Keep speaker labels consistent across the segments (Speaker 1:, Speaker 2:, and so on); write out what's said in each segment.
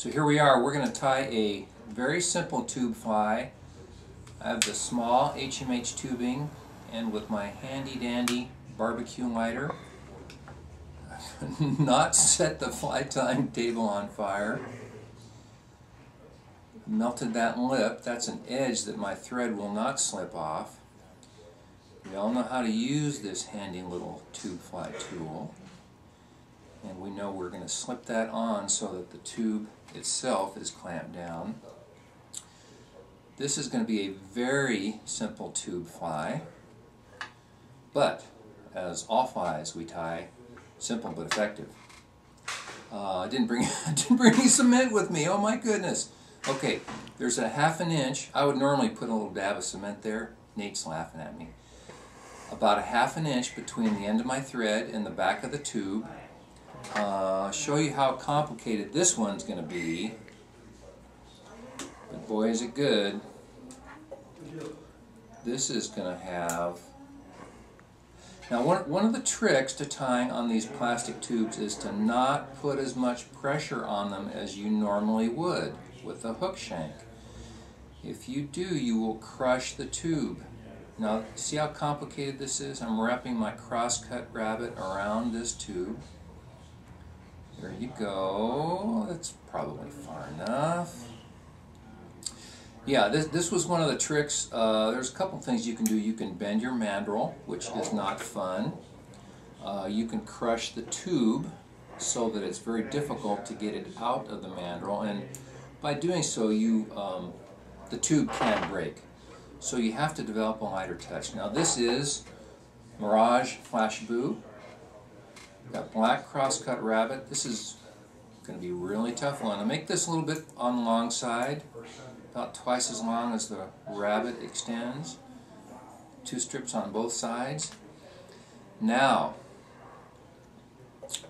Speaker 1: So here we are. We're going to tie a very simple tube fly. I have the small HMH tubing, and with my handy dandy barbecue lighter, not set the fly tying table on fire. Melted that lip. That's an edge that my thread will not slip off. We all know how to use this handy little tube fly tool, and we know we're going to slip that on so that the tube itself is clamped down. This is going to be a very simple tube fly, but as all flies we tie, simple but effective. I didn't bring any cement with me. Oh my goodness. Okay, there's a 1/2 inch. I would normally put a little dab of cement there. Nate's laughing at me. About a 1/2 inch between the end of my thread and the back of the tube. Show you how complicated this one's going to be. But boy, is it good. This is going to have... Now, one of the tricks to tying on these plastic tubes is to not put as much pressure on them as you normally would with a hook shank. If you do, you will crush the tube. Now, see how complicated this is? I'm wrapping my crosscut rabbit around this tube. There you go. That's probably far enough. Yeah, this was one of the tricks. There's a couple things you can do. You can bend your mandrel, which is not fun. You can crush the tube so that it's very difficult to get it out of the mandrel, and by doing so, the tube can break. So you have to develop a lighter touch. Now this is Mirage Flash Boo. Got black crosscut rabbit. This is going to be a really tough one. I'll make this a little bit on the long side, about twice as long as the rabbit extends. 2 strips on both sides. Now,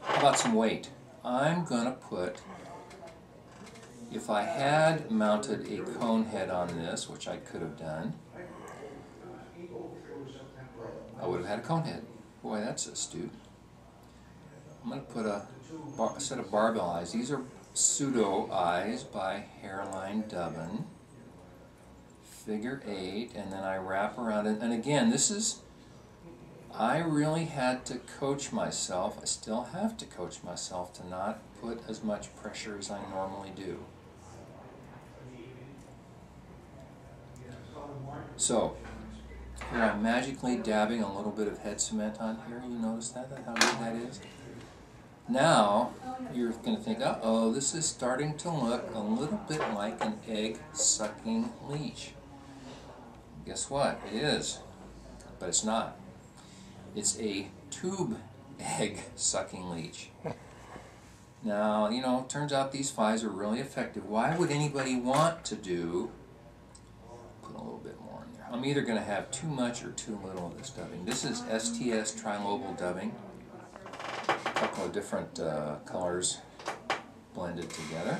Speaker 1: how about some weight? I'm going to put, if I had mounted a cone head on this, which I could have done, I would have had a cone head. Boy, that's astute. I'm going to put a set of barbell eyes. These are pseudo eyes by Hairline Dubbin. Figure 8, and then I wrap around it. And again, this is, I really had to coach myself. I still have to coach myself to not put as much pressure as I normally do. So, here I'm magically dabbing a little bit of head cement on here. You notice that? How good that is? Now, you're going to think, uh-oh, this is starting to look a little bit like an egg-sucking leech. Guess what? It is. But it's not. It's a tube egg-sucking leech. Now, you know, it turns out these flies are really effective. Why would anybody want to do... Put a little bit more in there. I'm either going to have too much or too little of this dubbing. This is STS trilobal dubbing. A couple of different colors blended together.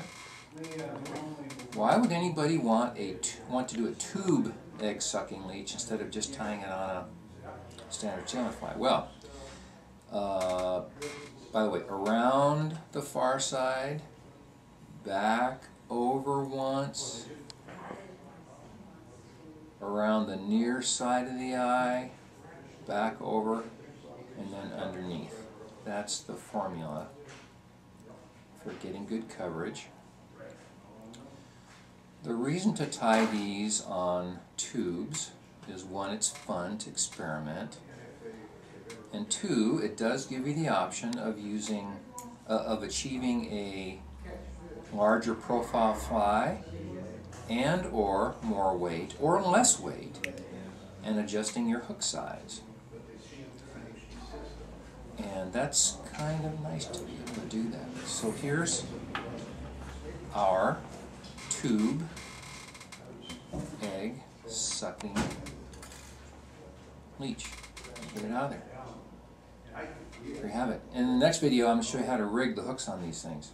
Speaker 1: Why would anybody want to do a tube egg-sucking leech instead of just tying it on a standard sailor fly? Well, by the way, around the far side, back over once, around the near side of the eye, back over, and then underneath. That's the formula for getting good coverage. The reason to tie these on tubes is, 1, it's fun to experiment, and 2, it does give you the option of achieving a larger profile fly and or more weight or less weight, and adjusting your hook size. And that's kind of nice to be able to do that. So here's our tube egg sucking leech. Get it out of there. There you have it. In the next video, I'm going to show you how to rig the hooks on these things.